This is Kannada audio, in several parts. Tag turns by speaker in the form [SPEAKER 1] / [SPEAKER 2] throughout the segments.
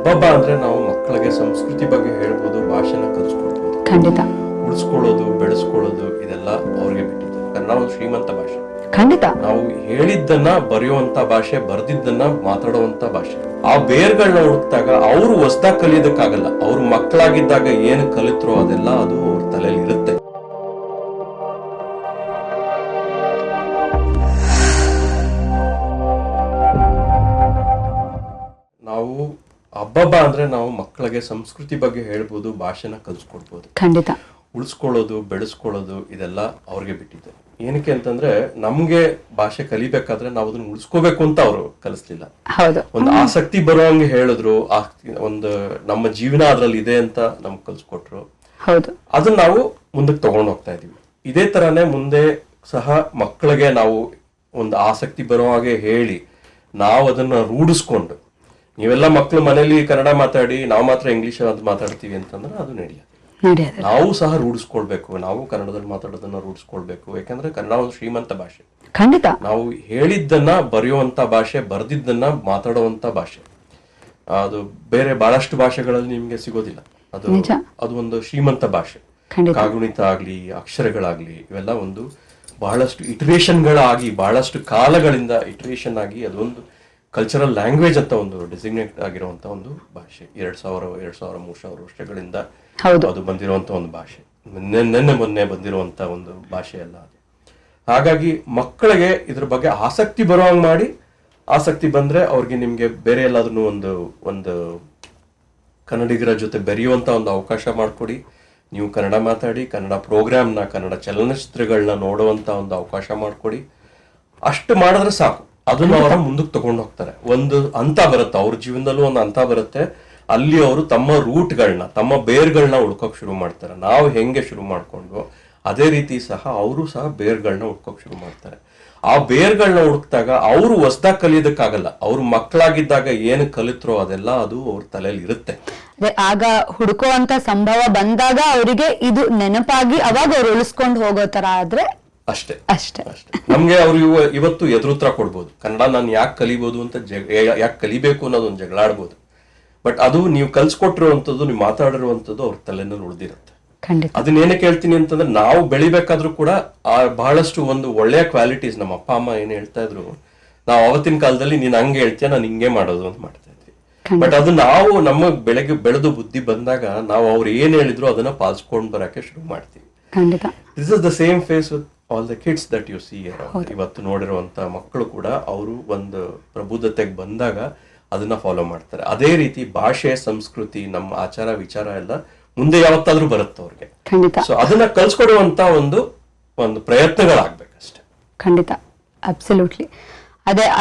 [SPEAKER 1] ಹಬ್ಬ ಅಂದ್ರೆ ನಾವು ಮಕ್ಕಳಿಗೆ ಸಂಸ್ಕೃತಿ ಬಗ್ಗೆ ಹೇಳ್ಬೋದು, ಭಾಷೆನ ಕಲಿಸ್ಕೊಡ್ಬೋದು.
[SPEAKER 2] ಖಂಡಿತ.
[SPEAKER 1] ಉಳಿಸ್ಕೊಳ್ಳೋದು, ಬೆಳೆಸ್ಕೊಳ್ಳೋದು ಇದೆಲ್ಲ ಅವ್ರಿಗೆ ಬಿಟ್ಟಿದ್ದು. ಕನ್ನಡ ಒಂದು ಶ್ರೀಮಂತ ಭಾಷೆ.
[SPEAKER 2] ಖಂಡಿತ.
[SPEAKER 1] ನಾವು ಹೇಳಿದ್ದನ್ನ ಬರೆಯುವಂತ ಭಾಷೆ, ಬರ್ದಿದ್ದನ್ನ ಮಾತಾಡುವಂತ ಭಾಷೆ. ಆ ಬೇರ್ಗಳನ್ನ ಹುಡುಕ್ತಾಗ ಅವ್ರು ಹೊಸದಾಗಿ ಕಲಿಯೋದಕ್ಕಾಗಲ್ಲ. ಅವ್ರ ಮಕ್ಕಳಾಗಿದ್ದಾಗ ಏನು ಕಲಿತ್ರೋ ಅದೆಲ್ಲ ಅದು ಅವ್ರ ತಲೆಯಲ್ಲಿ ಇರುತ್ತೆ. ನಾವು ಹಬ್ಬ ಅಂದ್ರೆ ನಾವು ಮಕ್ಕಳಿಗೆ ಸಂಸ್ಕೃತಿ ಬಗ್ಗೆ ಹೇಳ್ಬೋದು, ಭಾಷೆನ ಕಲಿಸ್ಕೊಡ್ಬೋದು.
[SPEAKER 2] ಖಂಡಿತ.
[SPEAKER 1] ಉಳಿಸ್ಕೊಳ್ಳೋದು, ಬೆಳೆಸ್ಕೊಳ್ಳೋದು ಇದೆಲ್ಲ ಅವ್ರಿಗೆ ಬಿಟ್ಟಿದ್ದು. ಏನಕ್ಕೆ ಅಂತಂದ್ರೆ ನಮ್ಗೆ ಭಾಷೆ ಕಲಿಬೇಕಾದ್ರೆ ನಾವು ಅದನ್ನ ಉಳಿಸ್ಕೋಬೇಕು ಅಂತ ಅವರು ಕಲಿಸ್ಲಿಲ್ಲ. ಒಂದು ಆಸಕ್ತಿ ಬರೋಂಗೆ ಹೇಳಿದ್ರು, ಒಂದು ನಮ್ಮ ಜೀವನ ಅದ್ರಲ್ಲಿ ಇದೆ ಅಂತ ನಮ್ಗೆ ಕಲ್ಸ್ಕೊಟ್ರು. ಅದನ್ನ ನಾವು ಮುಂದಕ್ಕೆ ತಗೊಂಡು ಹೋಗ್ತಾ ಇದೀವಿ. ಇದೇ ತರಾನೇ ಮುಂದೆ ಸಹ ಮಕ್ಕಳಿಗೆ ನಾವು ಒಂದು ಆಸಕ್ತಿ ಬರೋ ಹಾಗೆ ಹೇಳಿ ನಾವು ಅದನ್ನ ರೂಢಿಸ್ಕೊಂಡು, ನೀವೆಲ್ಲ ಮಕ್ಕಳು ಮನೇಲಿ ಕನ್ನಡ ಮಾತಾಡಿ ನಾವು ಮಾತ್ರ ಇಂಗ್ಲಿಷ್ ಅಂತ ಮಾತಾಡ್ತೀವಿ ಅಂತಂದ್ರೆ ಅದು ನಡೆಯೋದು. ನಾವು ಸಹ ರೂಢಿಸ್ಕೊಳ್ಬೇಕು, ನಾವು ಕನ್ನಡದಲ್ಲಿ ಮಾತಾಡೋದನ್ನ ರೂಢಿಸ್ಕೊಳ್ಬೇಕು. ಯಾಕಂದ್ರೆ ಕನ್ನಡ ಒಂದು ಶ್ರೀಮಂತ ಭಾಷೆ.
[SPEAKER 2] ಖಂಡಿತ.
[SPEAKER 1] ನಾವು ಹೇಳಿದ್ದನ್ನ ಬರೆಯುವಂತ ಭಾಷೆ, ಬರ್ದಿದ್ದನ್ನ ಮಾತಾಡುವಂತ ಭಾಷೆ. ಅದು ಬೇರೆ ಬಹಳಷ್ಟು ಭಾಷೆಗಳಲ್ಲಿ ನಿಮ್ಗೆ ಸಿಗೋದಿಲ್ಲ. ಅದು ಒಂದು ಶ್ರೀಮಂತ ಭಾಷೆ. ಕಾಗುಣಿತ ಆಗ್ಲಿ, ಅಕ್ಷರಗಳಾಗ್ಲಿ, ಇವೆಲ್ಲ ಒಂದು ಬಹಳಷ್ಟು ಇಟರೇಷನ್ಗಳಾಗಿ, ಬಹಳಷ್ಟು ಕಾಲಗಳಿಂದ ಇಟರೇಷನ್ ಆಗಿ ಅದೊಂದು ಕಲ್ಚರಲ್ ಲ್ಯಾಂಗ್ವೇಜ್ ಅಂತ ಒಂದು ಡೆಸಿಗ್ನೇಟ್ ಆಗಿರುವಂತ ಒಂದು ಭಾಷೆ. 2000-3000 ವರ್ಷಗಳಿಂದ ಅದು ಬಂದಿರುವಂತ ಒಂದು ಭಾಷೆ. ಮೊನ್ನೆ ಬಂದಿರುವಂತ ಒಂದು ಭಾಷೆ ಅಲ್ಲ ಅದು. ಹಾಗಾಗಿ ಮಕ್ಕಳಿಗೆ ಇದ್ರ ಬಗ್ಗೆ ಆಸಕ್ತಿ ಬರುವಂಗ್ ಮಾಡಿ, ಆಸಕ್ತಿ ಬಂದ್ರೆ ಅವ್ರಿಗೆ ನಿಮ್ಗೆ ಬೇರೆ ಎಲ್ಲಾದ್ರೂ ಒಂದು ಕನ್ನಡಿಗರ ಜೊತೆ ಬೆರೆಯುವಂತ ಒಂದು ಅವಕಾಶ ಮಾಡ್ಕೊಡಿ. ನೀವು ಕನ್ನಡ ಮಾತಾಡಿ, ಕನ್ನಡ ಪ್ರೋಗ್ರಾಮ್ನ, ಕನ್ನಡ ಚಲನಚಿತ್ರಗಳನ್ನ ನೋಡುವಂತ ಒಂದು ಅವಕಾಶ ಮಾಡ್ಕೊಡಿ. ಅಷ್ಟು ಮಾಡಿದ್ರೆ ಸಾಕು. ಅದನ್ನ ಅವರ ಮುಂದಕ್ಕೆ ತಗೊಂಡು ಹೋಗ್ತಾರೆ. ಒಂದು ಹಂತ ಬರುತ್ತೆ ಅವ್ರ ಜೀವನದಲ್ಲೂ, ಒಂದು ಹಂತ ಬರುತ್ತೆ. ಅಲ್ಲಿ ಅವರು ತಮ್ಮ ರೂಟ್ಗಳನ್ನ, ತಮ್ಮ ಬೇರ್ಗಳನ್ನ ಹುಡ್ಕೋಕ್ ಶುರು ಮಾಡ್ತಾರೆ. ನಾವು ಹೆಂಗೆ ಶುರು ಮಾಡ್ಕೊಂಡು ಅದೇ ರೀತಿ ಸಹ ಅವರು ಸಹ ಬೇರ್ಗಳನ್ನ ಹುಡ್ಕೋಕ್ ಶುರು ಮಾಡ್ತಾರೆ. ಆ ಬೇರ್ಗಳನ್ನ ಹುಡುಕ್ತಾಗ ಅವ್ರು ಹೊಸದಾಗಿ ಕಲಿಯೋದಕ್ಕಾಗಲ್ಲ. ಅವ್ರ ಮಕ್ಕಳಾಗಿದ್ದಾಗ ಏನು ಕಲಿತ್ರೋ ಅದೆಲ್ಲ ಅದು ಅವ್ರ ತಲೆಯಲ್ಲಿ ಇರುತ್ತೆ.
[SPEAKER 2] ಆಗ ಹುಡುಕುವಂತ ಸಂಭವ ಬಂದಾಗ ಅವರಿಗೆ ಇದು ನೆನಪಾಗಿ ಅವಾಗ ಅವ್ರು ಉಳಿಸ್ಕೊಂಡು ಹೋಗೋ ತರ ಆದ್ರೆ
[SPEAKER 1] ಅಷ್ಟೇ. ನಮ್ಗೆ ಅವ್ರು ಇವತ್ತು ಎದುರುತ್ತರ ಕೊಡ್ಬೋದು. ಕನ್ನಡ ನಾನು ಯಾಕೆ ಕಲಿಬಹುದು ಅಂತ, ಯಾಕೆ ಕಲಿಬೇಕು ಅನ್ನೋದೊಂದು ಜಗಳ ಆಡ್ಬೋದು. ಬಟ್ ಅದು ನೀವು ಕಲ್ಸ್ಕೊಟ್ಟಿರುವಂತದ್ದು, ನೀವು ಮಾತಾಡಿರುವಂತದ್ದು ಅವ್ರ ತಲೆನಲ್ಲಿ ಉಳಿದಿರುತ್ತೆ. ಅದನ್ನೇನಕ್ಕೆ ಹೇಳ್ತೀನಿ ಅಂತಂದ್ರೆ, ನಾವು ಬೆಳಿಬೇಕಾದ್ರೂ ಕೂಡ ಬಹಳಷ್ಟು ಒಂದು ಒಳ್ಳೆಯ ಕ್ವಾಲಿಟೀಸ್ ನಮ್ಮ ಅಪ್ಪ ಅಮ್ಮ ಏನ್ ಹೇಳ್ತಾ ಇದ್ರು, ನಾವು ಅವತ್ತಿನ ಕಾಲದಲ್ಲಿ ನೀನ್ ಹಂಗೆ ಹೇಳ್ತೀಯ, ನಾನು ಹಿಂಗೆ ಮಾಡೋದು ಅಂತ ಮಾಡ್ತಾ ಇದ್ವಿ. ಬಟ್ ಅದು ನಾವು ನಮ್ಮ ಬೆಳೆದು ಬುದ್ಧಿ ಬಂದಾಗ ನಾವು ಅವ್ರು ಏನ್ ಹೇಳಿದ್ರು ಅದನ್ನ ಪಾಲಿಸ್ಕೊಂಡ್ ಬರಕ್ಕೆ ಶುರು ಮಾಡ್ತೀವಿ. This is the same phase with all the kids that you see. ಇವತ್ತು ನೋಡಿರುವಂತ ಮಕ್ಕಳು ಕೂಡ ಅವರು ಒಂದು ಪ್ರಬುದ್ಧತೆಗೆ ಬಂದಾಗ ಅದನ್ನ ಫಾಲೋ ಮಾಡ್ತಾರೆ. ಅದೇ ರೀತಿ ಭಾಷೆ, ಸಂಸ್ಕೃತಿ, ನಮ್ಮ ಆಚಾರ ವಿಚಾರ ಎಲ್ಲ ಮುಂದೆ ಯಾವತ್ತಾದ್ರೂ ಬರುತ್ತೆ ಅವ್ರಿಗೆ. ಸೊ ಅದನ್ನ ಕಲ್ಸ್ಕೊಡುವಂತ ಒಂದು ಪ್ರಯತ್ನಗಳಾಗ್ಬೇಕಷ್ಟೆ.
[SPEAKER 2] ಖಂಡಿತ, ಅಬ್ಸಲ್ಯೂಟ್ಲಿ.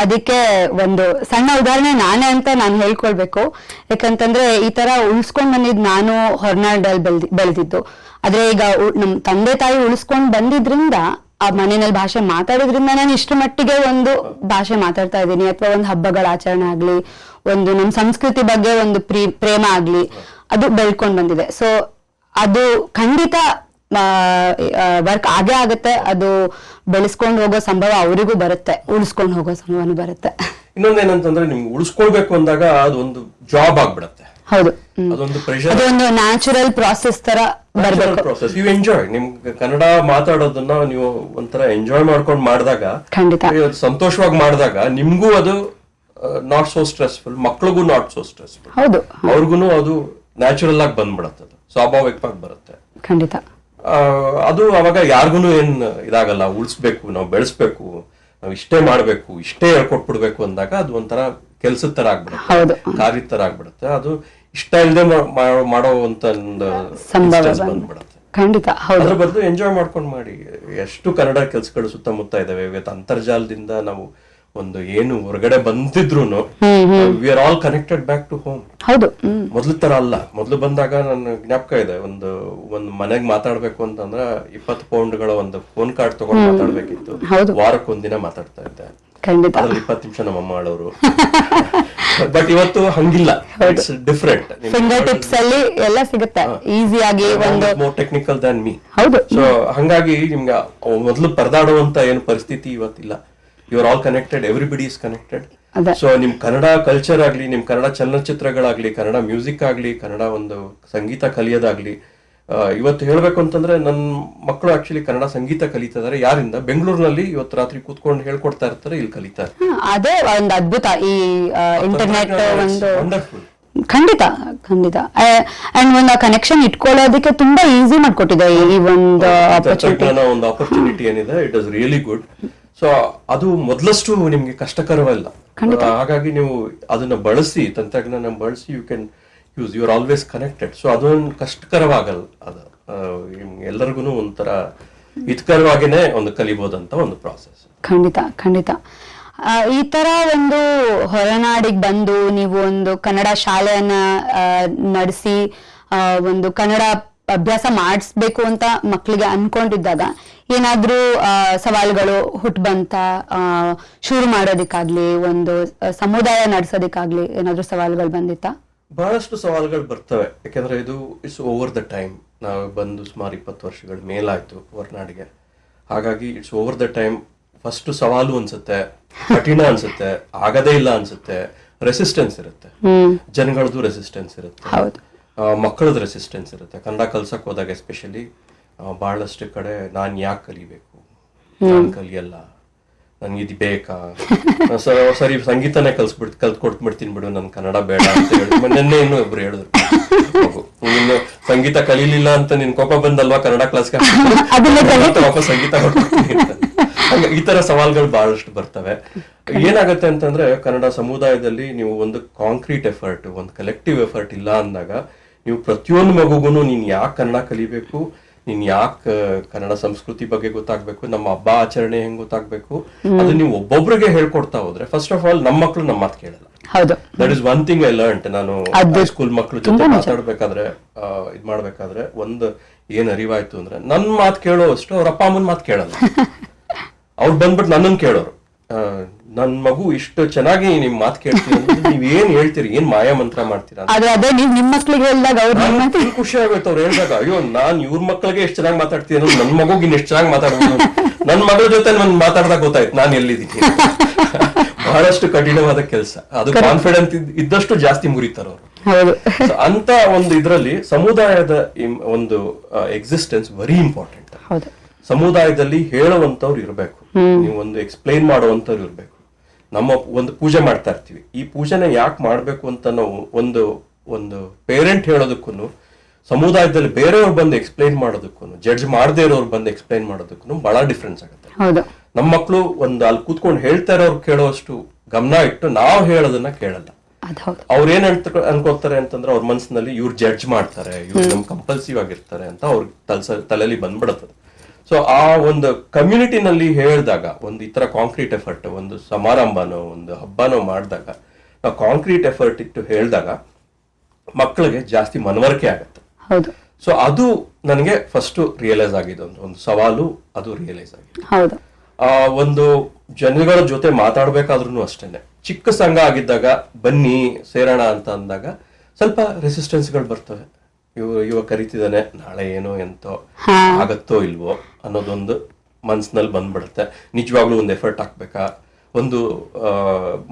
[SPEAKER 2] ಅದಕ್ಕೆ ಒಂದು ಸಣ್ಣ ಉದಾಹರಣೆ ನಾನೇ ಅಂತ ನಾನು ಹೇಳ್ಕೊಳ್ಬೇಕು. ಯಾಕಂತಂದ್ರೆ ಈ ತರ ಉಳಿಸ್ಕೊಂಡ್ ಬಂದಿದ್ ನಾನು ಹೊರನಾಡಲ್ಲಿ ಬೆಳೆದಿದ್ದು. ಆದ್ರೆ ಈಗ ನಮ್ ತಂದೆ ತಾಯಿ ಉಳಿಸ್ಕೊಂಡ್ ಬಂದಿದ್ರಿಂದ, ಆ ಮನೆಯಲ್ಲಿ ಭಾಷೆ ಮಾತಾಡೋದ್ರಿಂದ ನಾನು ಇಷ್ಟು ಮಟ್ಟಿಗೆ ಒಂದು ಭಾಷೆ ಮಾತಾಡ್ತಾ ಇದ್ದೀನಿ. ಅಥವಾ ಒಂದು ಹಬ್ಬಗಳ ಆಚರಣೆ ಆಗ್ಲಿ, ಒಂದು ನಮ್ ಸಂಸ್ಕೃತಿ ಬಗ್ಗೆ ಒಂದು ಪ್ರೇಮ ಆಗ್ಲಿ, ಅದು ಬೆಳ್ಕೊಂಡ್ ಬಂದಿದೆ. ಸೊ ಅದು ಖಂಡಿತ ವರ್ಕ್ ಆಗೇ ಆಗುತ್ತೆ. ಅದು ಬೆಳೆಸ್ಕೊಂಡು ಹೋಗೋ ಸಂಭವ ಅವರಿಗೂ ಬರುತ್ತೆ, ಉಳಿಸ್ಕೊಂಡು ಹೋಗೋ ಸಂಭವನೂ ಬರುತ್ತೆ.
[SPEAKER 1] ಇನ್ನೊಂದೇನಂತಂದ್ರೆ, ನಿಮ್ಗೆ ಉಳಿಸ್ಕೊಳ್ಬೇಕು ಅಂದಾಗ ಅದೊಂದು ಜಾಬ್ ಆಗ್ಬಿಡತ್ತೆ.
[SPEAKER 2] ಹೌದು,
[SPEAKER 1] ಅದೊಂದು
[SPEAKER 2] ನ್ಯಾಚುರಲ್ ಪ್ರಾಸೆಸ್ ತರ ಬರಬೇಕು.
[SPEAKER 1] You enjoy. ನಿಮ್ಗೆ ಕನ್ನಡ ಮಾತಾಡೋದನ್ನ ನೀವು ಒಂಥರ ಎಂಜಾಯ್ ಮಾಡ್ಕೊಂಡು ಮಾಡಿದಾಗ,
[SPEAKER 2] ಖಂಡಿತ
[SPEAKER 1] ಸಂತೋಷವಾಗಿ ಮಾಡಿದಾಗ, ನಿಮ್ಗೂ ಅದು ನಾಟ್ ಸೋ ಸ್ಟ್ರೆಸ್ಫುಲ್, ಮಕ್ಳಿಗೂ ನಾಟ್ ಸೋ ಸ್ಟ್ರೆಸ್ಫುಲ್.
[SPEAKER 2] ಹೌದು,
[SPEAKER 1] ಅವ್ರಿಗೂ ಅದು ನ್ಯಾಚುರಲ್ ಆಗಿ ಬಂದ್ಬಿಡತ್ತೆ, ಅದು ಸ್ವಾಭಾವಿಕವಾಗಿ ಬರುತ್ತೆ.
[SPEAKER 2] ಖಂಡಿತ.
[SPEAKER 1] ಅದು ಅವಾಗ ಯಾರಿಗೂ ಏನ್ ಇದಾಗಲ್ಲ. ಉಳಿಸ್ಬೇಕು, ನಾವು ಬೆಳೆಸ್ಬೇಕು, ನಾವು ಇಷ್ಟೇ ಮಾಡ್ಬೇಕು, ಇಷ್ಟೇ ಹೇಳ್ಕೊಟ್ಬಿಡ್ಬೇಕು ಅಂದಾಗ ಅದು ಒಂಥರ ಕೆಲ್ಸದ ತರ ಆಗ್ಬಿಡುತ್ತೆ, ಕಾರ್ಯದ ತರ ಆಗ್ಬಿಡುತ್ತೆ. ಅದು ಇಷ್ಟ ಇಲ್ಲದೆ ಮಾಡೋವಂತ ಬಂದ್ಬಿಡುತ್ತೆ.
[SPEAKER 2] ಖಂಡಿತ.
[SPEAKER 1] ಅದ್ರ ಬದಲು ಎಂಜಾಯ್ ಮಾಡ್ಕೊಂಡು ಮಾಡಿ. ಎಷ್ಟು ಕನ್ನಡ ಕೆಲ್ಸಗಳು ಸುತ್ತಮುತ್ತ ಇದಾವೆ. ಇವತ್ತು ಅಂತರ್ಜಾಲದಿಂದ ನಾವು ಒಂದು ಏನು ಹೊರಗಡೆ ಬಂದಿದ್ರು we are all connected back to home.
[SPEAKER 2] ಹೌದು,
[SPEAKER 1] ಮೊದ್ಲು ತರ ಅಲ್ಲ. ಮೊದ್ಲು ಬಂದಾಗ ನನ್ನ ಜ್ಞಾಪಕ ಇದೆ, ಒಂದು ಮನೆಗ್ ಮಾತಾಡ್ಬೇಕು ಅಂತಂದ್ರೆ 20 ಪೌಂಡ್ಗಳ ಒಂದು ಫೋನ್ ಕಾರ್ಡ್ ತಗೊಂಡು ಮಾತಾಡ್ಬೇಕಿತ್ತು. ವಾರಕ್ಕೊಂದಿನ ಮಾತಾಡ್ತಾ ಇದ್ದೆ. 20 ನಿಮಿಷ ನಮ್ಮಮ್ಮ ಆಳೋರು. ಬಟ್ ಇವತ್ತು ಹಂಗಿಲ್ಲ, ಇಟ್ಸ್ ಡಿಫರೆಂಟ್.
[SPEAKER 2] ಫಿಂಗರ್ ಟಿಪ್ಸ್ ಅಲ್ಲಿ ಎಲ್ಲ ಸಿಗುತ್ತೆ ಈಸಿಯಾಗಿ, ಒಂದು
[SPEAKER 1] ಮೋರ್ ಟೆಕ್ನಿಕಲ್ ದನ್ ಮೀ.
[SPEAKER 2] ಹೌದು.
[SPEAKER 1] ಸೊ ಹಂಗಾಗಿ ನಿಮ್ಗೆ ಮೊದ್ಲು ಪರದಾಡುವಂತ ಏನು ಪರಿಸ್ಥಿತಿ ಇವತ್ತಿಲ್ಲ. You are all connected, everybody is connected. So ನಿಮ್ ಕನ್ನಡ ಕಲ್ಚರ್ ಆಗ್ಲಿ, ನಿಮ್ ಕನ್ನಡ ಚಲನಚಿತ್ರಗಳಾಗ್ಲಿ, ಕನ್ನಡ ಮ್ಯೂಸಿಕ್ ಆಗ್ಲಿ, ಕನ್ನಡ ಒಂದು ಸಂಗೀತ ಕಲಿಯೋದಾಗ್ಲಿ, ಇವತ್ತು ಹೇಳ್ಬೇಕು ಅಂತಂದ್ರೆ ನನ್ನ ಮಕ್ಕಳು ಆಕ್ಚುಲಿ ಕನ್ನಡ ಸಂಗೀತ ಕಲಿತಾ ಇದಾರೆ. ಯಾರಿಂದ? ಬೆಂಗಳೂರಿನಲ್ಲಿ ಇವತ್ತು ರಾತ್ರಿ ಕೂತ್ಕೊಂಡು ಹೇಳ್ಕೊಡ್ತಾ ಇರ್ತಾರೆ, ಇಲ್ಲಿ ಕಲಿತಾರೆ.
[SPEAKER 2] ಅದೇ ಒಂದು ಅದ್ಭುತ ಈ ಇಂಟರ್ನೆಟ್ ಒಂದು
[SPEAKER 1] ವಂಡರ್ಫುಲ್.
[SPEAKER 2] ಖಂಡಿತ ಖಂಡಿತ. ಅಂಡ್ ಒಂದು ಕನೆಕ್ಷನ್ ಇಟ್ಕೊಳ್ಳೋದಕ್ಕೆ ತುಂಬಾ ಈಸಿ ಮಾಡ್ಕೊಟ್ಟಿದೆ ಈ ಒಂದು
[SPEAKER 1] ಒಂದು ಆಪರ್ಚುನಿಟಿ ಏನಿದೆ, it is really good. So ಅದು ಮೊದಲಷ್ಟು ನಿಮ್ಗೆ ಕಷ್ಟಕರವಲ್ಲ. ಹಾಗಾಗಿ ನೀವು ಅದನ್ನ ಬಳಸಿ, ತಂತ್ರಜ್ಞಾನ ಬಳಸಿ, you can use, you are always connected. So ಅದೊಂದು ಕಷ್ಟಕರವಾಗಲ್ಲ. ಅದು ಎಲ್ಲರಿಗೂ ಒಂಥರ ಹಿತಕರವಾಗಿನೇ ಒಂದು ಕಲಿಬಹುದಂತ ಒಂದು ಪ್ರಾಸೆಸ್.
[SPEAKER 2] ಖಂಡಿತ ಖಂಡಿತ. ಈ ತರ ಒಂದು ಹೊರನಾಡಿಗೆ ಬಂದು ನೀವು ಒಂದು ಕನ್ನಡ ಶಾಲೆಯನ್ನ ನಡೆಸಿ ಒಂದು ಕನ್ನಡ ಅಭ್ಯಾಸ ಮಾಡಿಸ್ಬೇಕು ಅಂತ ಮಕ್ಕಳಿಗೆ ಅನ್ಕೊಂಡಿದ್ದಾಗ ಏನಾದ್ರೂ ಸವಾಲುಗಳು ಹುಟ್ಟು ಬಂತ? ಶುರು ಮಾಡೋದಿಕ್ಕಾಗ್ಲಿ, ಒಂದು ಸಮುದಾಯ ನಡೆಸೋದಿಕ್ಕಾಗ್ಲಿ ಏನಾದ್ರೂ ಸವಾಲುಗಳು ಬಂದಿತ್ತಾ?
[SPEAKER 1] ಬಹಳಷ್ಟು ಸವಾಲುಗಳು ಬರ್ತವೆ. ಯಾಕಂದ್ರೆ ಇದು ಇಟ್ಸ್ ಓವರ್ ದ ಟೈಮ್. ನಾವು ಬಂದು ಸುಮಾರು 20 ವರ್ಷಗಳ ಮೇಲಾಯ್ತು ಹೊರನಾಡಿಗೆ. ಹಾಗಾಗಿ it's over the time. First ಸವಾಲು ಅನ್ಸುತ್ತೆ, ಕಠಿಣ ಅನ್ಸುತ್ತೆ, ಆಗದೇ ಇಲ್ಲ ಅನ್ಸುತ್ತೆ, ರೆಸಿಸ್ಟೆನ್ಸ್ ಇರುತ್ತೆ, ಜನಗಳದ್ದು ರೆಸಿಸ್ಟೆನ್ಸ್ ಇರುತ್ತೆ, ಮಕ್ಕಳದ್ದು ರೆಸಿಸ್ಟೆನ್ಸ್ ಇರುತ್ತೆ. ಕನ್ನಡ ಕಲ್ಸಕ್ ಹೋದಾಗ ಎಸ್ಪೆಷಲಿ ಬಹಳಷ್ಟು ಕಡೆ ನಾನ್ ಯಾಕೆ ಕಲಿಬೇಕು, ನಾನು ಕಲಿಯಲ್ಲ, ನನ್ಗಿದ್ ಬೇಕಾ, ಸರಿ ಸಂಗೀತನೇ ಕಲ್ತ್ಕೊಡ್ಬಿಡ್ತೀನಿ ಬಿಡು, ನನ್ ಕನ್ನಡ ಬೇಡ ಅಂತ ಹೇಳಿ ಮೊನ್ನೆ ಇನ್ನೂ ಒಬ್ರು ಹೇಳಿದ್ರು, ನೀನು ಸಂಗೀತ ಕಲೀಲಿಲ್ಲ ಅಂತ ನಿನ್ ಕೋಪ ಬಂದಲ್ವಾ ಕನ್ನಡ ಕ್ಲಾಸ್ಗೆ, ವಾಪಸ್ ಸಂಗೀತ ಕೊಡ್ತೀನಿ ಅಂತ. ಈ ತರ ಸವಾಲ್ಗಳು ಬಹಳಷ್ಟು ಬರ್ತವೆ. ಏನಾಗತ್ತೆ ಅಂತಂದ್ರೆ ಕನ್ನಡ ಸಮುದಾಯದಲ್ಲಿ ನೀವು ಒಂದು ಕಾಂಕ್ರೀಟ್ ಎಫರ್ಟ್, ಒಂದು ಕಲೆಕ್ಟಿವ್ ಎಫರ್ಟ್ ಇಲ್ಲ ಅಂದಾಗ ನೀವು ಪ್ರತಿಯೊಂದು ಮಗುಗುನು ನೀನ್ ಯಾಕೆ ಕನ್ನಡ ಕಲಿಬೇಕು, ನೀನ್ ಯಾಕೆ ಕನ್ನಡ ಸಂಸ್ಕೃತಿ ಬಗ್ಗೆ ಗೊತ್ತಾಗ್ಬೇಕು, ನಮ್ಮ ಹಬ್ಬ ಆಚರಣೆ ಹೆಂಗ್ ಗೊತ್ತಾಗ್ಬೇಕು, ಅದು ನೀವು ಒಬ್ಬೊಬ್ರಿಗೆ ಹೇಳ್ಕೊಡ್ತಾ ಹೋದ್ರೆ ಫಸ್ಟ್ ಆಫ್ ಆಲ್ ನಮ್ಮ ಮಕ್ಳು ನಮ್ಮ ಮಾತು ಕೇಳಲ್ಲ. That is one thing I learned. ನಾನು ಹೈಸ್ಕೂಲ್ ಮಕ್ಳ ಜೊತೆ ಮಾತಾಡ್ಬೇಕಾದ್ರೆ ಇದ್ ಮಾಡ್ಬೇಕಾದ್ರೆ ಒಂದು ಏನ್ ಅರಿವಾಯ್ತು ಅಂದ್ರೆ, ನನ್ ಮಾತು ಕೇಳೋ ಅಷ್ಟು ಅವ್ರ ಅಪ್ಪ ಅಮ್ಮನ್ ಮಾತು ಕೇಳಲ್ಲ. ಅವ್ರು ಬಂದ್ಬಿಟ್ಟು ನನ್ನನ್ ಕೇಳೋರು, ನನ್ ಮಗು ಇಷ್ಟು ಚೆನ್ನಾಗಿ ನಿಮ್ ಮಾತು ಕೇಳ್ತೀರಿ, ನೀವ್ ಏನ್ ಹೇಳ್ತೀರಿ, ಏನ್ ಮಾಯ ಮಂತ್ರ ಮಾಡ್ತೀರಾ? ಖುಷಿ ಆಗುತ್ತೆ ಅವ್ರು ಹೇಳಿದಾಗ. ಅಯ್ಯೋ, ನಾನ್ ಇವ್ರ ಮಕ್ಳಿಗೆ ಎಷ್ಟು ಚೆನ್ನಾಗಿ ಮಾತಾಡ್ತೀನಿ ಅನ್ನೋದು ನನ್ ಮಗುಗೆ ಇನ್ ಎಷ್ಟು ಚೆನ್ನಾಗಿ ಮಾತಾಡ್ಬೋದು. ನನ್ ಮಗಳ ಜೊತೆ ನನ್ ಮಾತಾಡ್ದಾಗ ಗೊತ್ತಾಯ್ತು ನಾನು ಎಲ್ಲಿದ್ದೀನಿ. ಬಹಳಷ್ಟು ಕಠಿಣವಾದ ಕೆಲಸ ಅದು. ಕಾನ್ಫಿಡೆನ್ಸ್ ಇದ್ದಷ್ಟು ಜಾಸ್ತಿ ಮುರಿತಾರ ಅವರು. ಅಂತ ಒಂದು ಇದ್ರಲ್ಲಿ ಸಮುದಾಯದ ಒಂದು ಎಕ್ಸಿಸ್ಟೆನ್ಸ್ ವೆರಿ ಇಂಪಾರ್ಟೆಂಟ್. ಸಮುದಾಯದಲ್ಲಿ ಹೇಳುವಂತವ್ರು ಇರ್ಬೇಕು, ನೀವು ಒಂದು ಎಕ್ಸ್ಪ್ಲೈನ್ ಮಾಡುವಂತವ್ರು ಇರ್ಬೇಕು. ನಮ್ಮ ಒಂದು ಪೂಜೆ ಮಾಡ್ತಾ ಇರ್ತೀವಿ, ಈ ಪೂಜೆನ ಯಾಕೆ ಮಾಡ್ಬೇಕು ಅಂತ ನಾವು ಒಂದು ಪೇರೆಂಟ್ ಹೇಳೋದಕ್ಕೂ, ಸಮುದಾಯದಲ್ಲಿ ಬೇರೆಯವ್ರು ಬಂದು ಎಕ್ಸ್ಪ್ಲೈನ್ ಮಾಡೋದಕ್ಕೂ, ಜಡ್ಜ್ ಮಾಡದೇ ಇರೋರು ಬಂದು ಎಕ್ಸ್ಪ್ಲೈನ್ ಮಾಡೋದಕ್ಕೂ ಬಹಳ ಡಿಫ್ರೆನ್ಸ್ ಆಗುತ್ತೆ. ನಮ್ಮ ಮಕ್ಕಳು ಒಂದು ಅಲ್ಲಿ ಕೂತ್ಕೊಂಡು ಹೇಳ್ತಾ ಇರೋರು ಕೇಳೋಷ್ಟು ಗಮನ ಇಟ್ಟು ನಾವು ಹೇಳೋದನ್ನ ಕೇಳಲ್ಲ. ಅವ್ರ ಏನ್ ಅನ್ಕೋತಾರೆ ಅಂತಂದ್ರೆ ಅವ್ರ ಮನಸ್ಸಿನಲ್ಲಿ ಇವ್ರು ಜಡ್ಜ್ ಮಾಡ್ತಾರೆ, ಇವ್ರು ನಮ್ ಕಂಪಲ್ಸಿವ್ ಆಗಿರ್ತಾರೆ ಅಂತ ಅವ್ರ ತಲೆಯಲ್ಲಿ ಬಂದ್ಬಿಡುತ್ತದೆ. ಸೊ ಆ ಒಂದು ಕಮ್ಯುನಿಟಿನಲ್ಲಿ ಹೇಳಿದಾಗ, ಒಂದು ಈ ತರ ಕಾಂಕ್ರೀಟ್ ಎಫರ್ಟ್, ಒಂದು ಸಮಾರಂಭನೋ ಒಂದು ಹಬ್ಬನೋ ಮಾಡಿದಾಗ ನಾವು ಕಾಂಕ್ರೀಟ್ ಎಫರ್ಟ್ ಇಟ್ಟು ಹೇಳಿದಾಗ ಮಕ್ಕಳಿಗೆ ಜಾಸ್ತಿ ಮನವರಿಕೆ ಆಗುತ್ತೆ. ಸೊ ಅದು ನನಗೆ ಫಸ್ಟ್ ರಿಯಲೈಸ್ ಆಗಿದೆ, ಒಂದು ಸವಾಲು ಅದು ರಿಯಲೈಸ್ ಆಗಿದೆ. ಆ ಒಂದು ಜನಗಳ ಜೊತೆ ಮಾತಾಡ್ಬೇಕಾದ್ರೂ ಅಷ್ಟೇನೆ, ಚಿಕ್ಕ ಸಂಘ ಆಗಿದ್ದಾಗ ಬನ್ನಿ ಸೇರೋಣ ಅಂತ ಅಂದಾಗ ಸ್ವಲ್ಪ ರೆಸಿಸ್ಟೆನ್ಸ್ಗಳು ಬರ್ತವೆ. ಇವ ಕರಿತಿದ್ದಾನೆ, ನಾಳೆ ಏನೋ ಎಂತೋ ಆಗತ್ತೋ ಇಲ್ವೋ ಅನ್ನೋದೊಂದು ಮನ್ಸಿನಲ್ಲಿ ಬಂದ್ಬಿಡುತ್ತೆ. ನಿಜವಾಗ್ಲೂ ಒಂದು ಎಫರ್ಟ್ ಹಾಕ್ಬೇಕಾ, ಒಂದು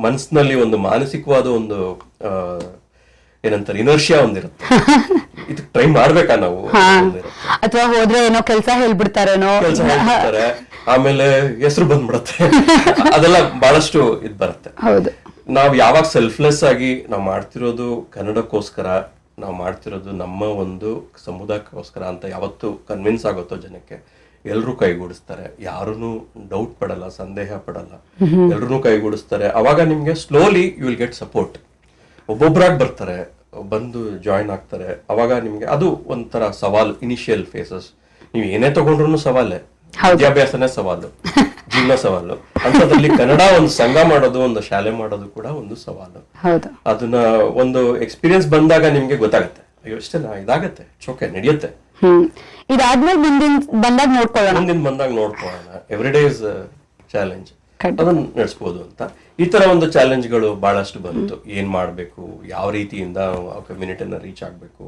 [SPEAKER 1] ಮನ್ಸಿನಲ್ಲಿ ಒಂದು ಮಾನಸಿಕವಾದ ಒಂದು ಏನಂತಾರೆ ಇನರ್ಷಿಯಾ ಒಂದಿರುತ್ತೆ, ಇದಕ್ಕೆ ಟ್ರೈ ಮಾಡ್ಬೇಕಾ ನಾವು,
[SPEAKER 2] ಅಥವಾ ಹೋದ್ರೆ ಏನೋ ಕೆಲಸ ಹೇಳ್ಬಿಡ್ತಾರೇನೋ,
[SPEAKER 1] ಆಮೇಲೆ ಹೆಸರು ಬಂದ್ಬಿಡತ್ತೆ. ಅದೆಲ್ಲ ಬಹಳಷ್ಟು ಇದ್ ಬರುತ್ತೆ. ನಾವ್ ಯಾವಾಗ ಸೆಲ್ಫ್ಲೆಸ್ ಆಗಿ ನಾವ್ ಮಾಡ್ತಿರೋದು ಕನ್ನಡಕ್ಕೋಸ್ಕರ, ನಾವು ಮಾಡ್ತಿರೋದು ನಮ್ಮ ಒಂದು ಸಮುದಾಯಕ್ಕೋಸ್ಕರ ಅಂತ ಯಾವತ್ತು ಕನ್ವಿನ್ಸ್ ಆಗುತ್ತೋ ಜನಕ್ಕೆ, ಎಲ್ರೂ ಕೈಗೂಡಿಸ್ತಾರೆ. ಯಾರೂನು ಡೌಟ್ ಪಡಲ್ಲ, ಸಂದೇಹ ಪಡಲ್ಲ, ಎಲ್ರೂ ಕೈಗೂಡಿಸ್ತಾರೆ. ಅವಾಗ ನಿಮ್ಗೆ slowly you will get support. ಒಬ್ಬೊಬ್ಬರಾಗಿ ಬರ್ತಾರೆ, ಬಂದು ಜಾಯಿನ್ ಆಗ್ತಾರೆ. ಅವಾಗ ನಿಮ್ಗೆ ಅದು ಒಂಥರ ಸವಾಲು. ಇನಿಷಿಯಲ್ ಫೇಸಸ್ ನೀವು ಏನೇ ತಗೊಂಡ್ರು ಸವಾಲೇ, ವಿದ್ಯಾಭ್ಯಾಸನೇ ಸವಾಲು, ಜೀವನ ಸವಾಲು. ಅಂತದ್ರಲ್ಲಿ ಕನ್ನಡ ಒಂದು ಸಂಘ ಮಾಡೋದು, ಒಂದು ಶಾಲೆ ಮಾಡೋದು ಕೂಡ ಒಂದು ಸವಾಲು. ಅದನ್ನ ಒಂದು ಎಕ್ಸ್ಪೀರಿಯನ್ಸ್ ಬಂದಾಗ ನಿಮ್ಗೆ ಗೊತ್ತಾಗತ್ತೆ, ಅಯ್ಯೋ ಇಷ್ಟೇನಾ, ಇದಾಗತ್ತೆ, ಚೋಕೆ ನಡೆಯುತ್ತೆ.
[SPEAKER 2] ಇದಾದ್ಮೇಲೆ ಮುಂದಿನ
[SPEAKER 1] ಬಂದಾಗ ನೋಡ್ಕೊಳ್ಳೋಣ. ಎವ್ರಿ ಡೇ ಇಸ್ ಚಾಲೆಂಜ್, ಅದನ್ನ ನಡೆಸಬಹುದು ಅಂತ. ಈ ತರ ಒಂದು ಚಾಲೆಂಜ್ಗಳು ಬಹಳಷ್ಟು ಬಂತು. ಏನ್ ಮಾಡ್ಬೇಕು, ಯಾವ ರೀತಿಯಿಂದ ಕಮ್ಯುನಿಟಿನ ರೀಚ್ ಆಗ್ಬೇಕು,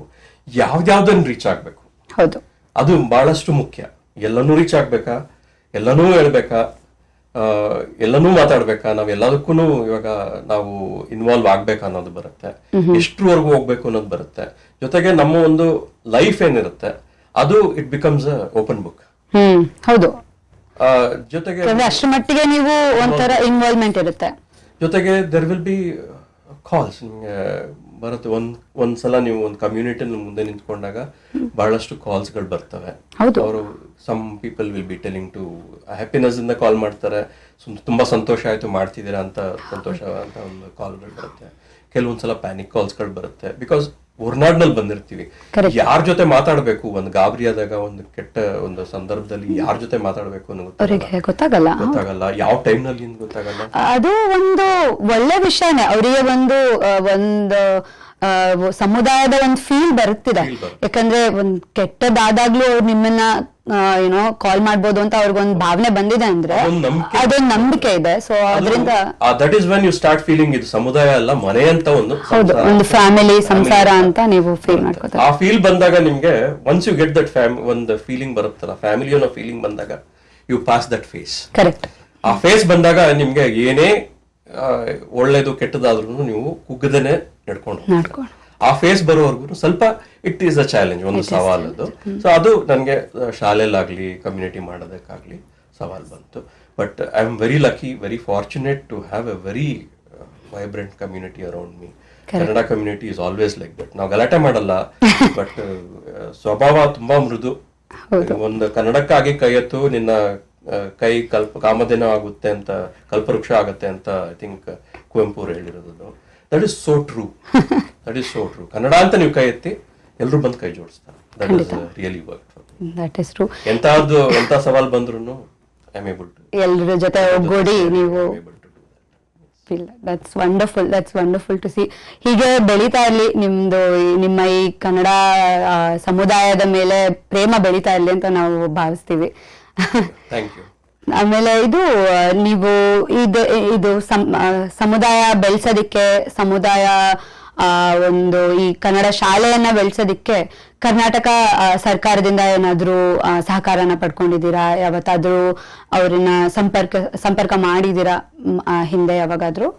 [SPEAKER 1] ಯಾವ್ದಾವ್ದನ್ನ ರೀಚ್ ಆಗ್ಬೇಕು, ಅದು ಬಹಳಷ್ಟು ಮುಖ್ಯ. ಎಲ್ಲನೂ ರೀಚ್ ಆಗ್ಬೇಕಾ, ಎಲ್ಲನೂ ಹೇಳ್ಬೇಕಾ, ಎಲ್ಲನೂ ಮಾತಾಡ್ಬೇಕಾ, ನಾವ್ ಎಲ್ಲದಕ್ಕೂ ಇವಾಗ ನಾವು ಇನ್ವಾಲ್ವ್ ಆಗ್ಬೇಕಾ ಅನ್ನೋದು ಬರುತ್ತೆ, ಎಷ್ಟ್ರವರೆಗೂ ಹೋಗ್ಬೇಕು ಅನ್ನೋದು ಬರುತ್ತೆ. ಜೊತೆಗೆ ನಮ್ಮ ಒಂದು ಲೈಫ್ ಏನಿರುತ್ತೆ ಅದು ಇಟ್ ಬಿಕಮ್ಸ್ ಓಪನ್ ಬುಕ್.
[SPEAKER 2] ಹೌದು,
[SPEAKER 1] ಜೊತೆಗೆ
[SPEAKER 2] ಅಷ್ಟರ ಮಟ್ಟಿಗೆ ನೀವು ಒಂಥರ ಇನ್ವಾಲ್ವ್ಮೆಂಟ್ ಇರುತ್ತೆ.
[SPEAKER 1] ಜೊತೆಗೆ ದೆರ್ ವಿಲ್ ಬಿ ಕಾಲ್ಸ್ ಬರುತ್ತೆ. ಒಂದ್ಸಲ ನೀವು ಒಂದು ಕಮ್ಯುನಿಟಿ ಮುಂದೆ ನಿಂತ್ಕೊಂಡಾಗ ಬಹಳಷ್ಟು ಕಾಲ್ಸ್ ಗಳು ಬರ್ತವೆ. ಅವರು some people will be telling to happiness ಇಂದ ಕಾಲ್ ಮಾಡ್ತಾರೆ, ತುಂಬಾ ಸಂತೋಷ ಆಯ್ತು ಮಾಡ್ತಿದ್ದೀರಾ ಅಂತ, ಸಂತೋಷ ಅಂತ ಒಂದು ಕಾಲ್ಗಳು ಬರುತ್ತೆ. ಕೆಲವೊಂದ್ಸಲ ಪ್ಯಾನಿಕ್ ಕಾಲ್ಸ್ ಗಳು ಬರುತ್ತೆ. ಬಿಕಾಸ್ ಹೊರನಾಡ್ನಲ್ಲಿ ಬಂದಿರ್ತೀವಿ, ಯಾರ ಜೊತೆ ಮಾತಾಡ್ಬೇಕು, ಒಂದು ಗಾಬರಿ ಆದಾಗ, ಒಂದು ಕೆಟ್ಟ ಒಂದು ಸಂದರ್ಭದಲ್ಲಿ ಯಾರ ಜೊತೆ ಮಾತಾಡ್ಬೇಕು ಅನ್ನೋ ಗೊತ್ತಾಗಲ್ಲ, ಯಾವ ಟೈಮ್ ನಲ್ಲಿ ಗೊತ್ತಾಗಲ್ಲ.
[SPEAKER 2] ಅದು ಒಂದು ಒಳ್ಳೆ ವಿಷಯನೇ, ಅವರಿಗೆ ಒಂದು ಸಮುದಾಯದ ಒಂದು ಫೀಲ್ ಬರುತ್ತಿದೆ. ಯಾಕಂದ್ರೆ ಒಂದ್ ಕೆಟ್ಟದಾದಾಗ್ಲೂ ಅವ್ರು ನಿಮ್ಮನ್ನ ಏನೋ ಕಾಲ್ ಮಾಡ್ಬೋದು ಅಂತ ಅವ್ರಿಗೊಂದು ಭಾವನೆ ಬಂದಿದೆ ಅಂದ್ರೆ ಅದೊಂದು ನಂಬಿಕೆ ಇದೆ. ಸೊ ಅದರಿಂದ
[SPEAKER 1] that is when you start feeling ಇದು ಸಮುದಾಯ ಅಲ್ಲ, ಮನೆ ಅಂತ
[SPEAKER 2] ಒಂದು ಫ್ಯಾಮಿಲಿ, ಸಂಸಾರ ಅಂತ ನೀವು ಫೀಲ್ ಮಾಡ್ಕೋತಾರೆ.
[SPEAKER 1] ಆ ಫೀಲ್ ಬಂದಾಗ ನಿಮ್ಗೆ ಒನ್ಸ್ ಯು ಗೆಟ್ ದಟ್ ಒಂದು ಫೀಲಿಂಗ್ ಬರುತ್ತಲ್ಲ, ಫ್ಯಾಮಿಲಿ ಅನ್ನೋ ಫೀಲಿಂಗ್ ಬಂದಾಗ you pass that phase.
[SPEAKER 2] Correct.
[SPEAKER 1] ಆ ಫೇಸ್ ಬಂದಾಗ ನಿಮ್ಗೆ ಏನೇ ಒಳ್ಳೇದು ಕೆಟ್ಟದಾದ್ರೂ ನೀವು ಕುಗ್ಗದೇನೆ ನಡ್ಕೊಂಡು ಆ ಫೇಸ್ ಬರೋವರೆಗೂ ಸ್ವಲ್ಪ ಇಟ್ ಈಸ್ ಅ ಚಾಲೆಂಜ್, ಒಂದು ಸವಾಲ್ ಅದು. ಸೊ ಅದು ನನಗೆ ಶಾಲೆಲಾಗ್ಲಿ ಕಮ್ಯುನಿಟಿ ಮಾಡೋದಕ್ಕಾಗ್ಲಿ ಸವಾಲ್ ಬಂತು. But I am very lucky, very fortunate to have a very vibrant community around me. Kannada community is always like that. ನಾವು ಗಲಾಟೆ ಮಾಡಲ್ಲ, ಬಟ್ ಸ್ವಭಾವ ತುಂಬಾ ಮೃದು. ಒಂದು ಕನ್ನಡಕ್ಕಾಗಿ ಕೈ ಎತ್ತು, ನಿನ್ನ ಕೈ ಕಾಮಧೇನು ಆಗುತ್ತೆ ಅಂತ, ಕಲ್ಪವೃಕ್ಷ ಆಗುತ್ತೆ ಅಂತ ಐ ಥಿಂಕ್ ಕುವೆಂಪು ಅವರು ಹೇಳಿರೋದು. That is so true, that is so true. Kannada ಅಂತ ನೀವು ಕೈ ಎತ್ತಿ ಎಲ್ಲರೂ ಬಂದು ಕೈ ಜೋಡಿಸ್ತಾರೆ. That is really work for me.
[SPEAKER 2] That is true.
[SPEAKER 1] ಎಂತ ಸವಾಲ್ ಬಂದ್ರು ಐ ಆಮ್ ಏಬಲ್ ಟು
[SPEAKER 2] ಎಲ್ಲರ ಜೊತೆ ಒಗ್ಗೂಡಿ ನೀವು that's wonderful, that's wonderful to see. ಹೀಗೆ ಬೆಳೀತಾ ಇರ್ಲಿ ನಿಮ್ಮ ಈ ಕನ್ನಡ ಸಮುದಾಯದ ಮೇಲೆ ಪ್ರೇಮ ಬೆಳೀತಾ ಇರ್ಲಿ ಅಂತ ನಾವು ಭಾವಿಸ್ತೀವಿ.
[SPEAKER 1] Thank you.
[SPEAKER 2] ಆಮೇಲೆ ನೀವು ಇದು ಸಮುದಾಯ ಬೆಳೆಸೋದಿಕ್ಕೆ, ಸಮುದಾಯ ಒಂದು ಈ ಕನ್ನಡ ಶಾಲೆಯನ್ನ ಬೆಳೆಸೋದಿಕ್ಕೆ ಕರ್ನಾಟಕ ಸರ್ಕಾರದಿಂದ ಏನಾದ್ರೂ ಸಹಕಾರನ ಪಡ್ಕೊಂಡಿದ್ದೀರಾ? ಯಾವತ್ತಾದ್ರೂ ಅವ್ರನ್ನ ಸಂಪರ್ಕ ಮಾಡಿದೀರಾ ಹಿಂದೆ ಯಾವಾಗಾದ್ರೂ?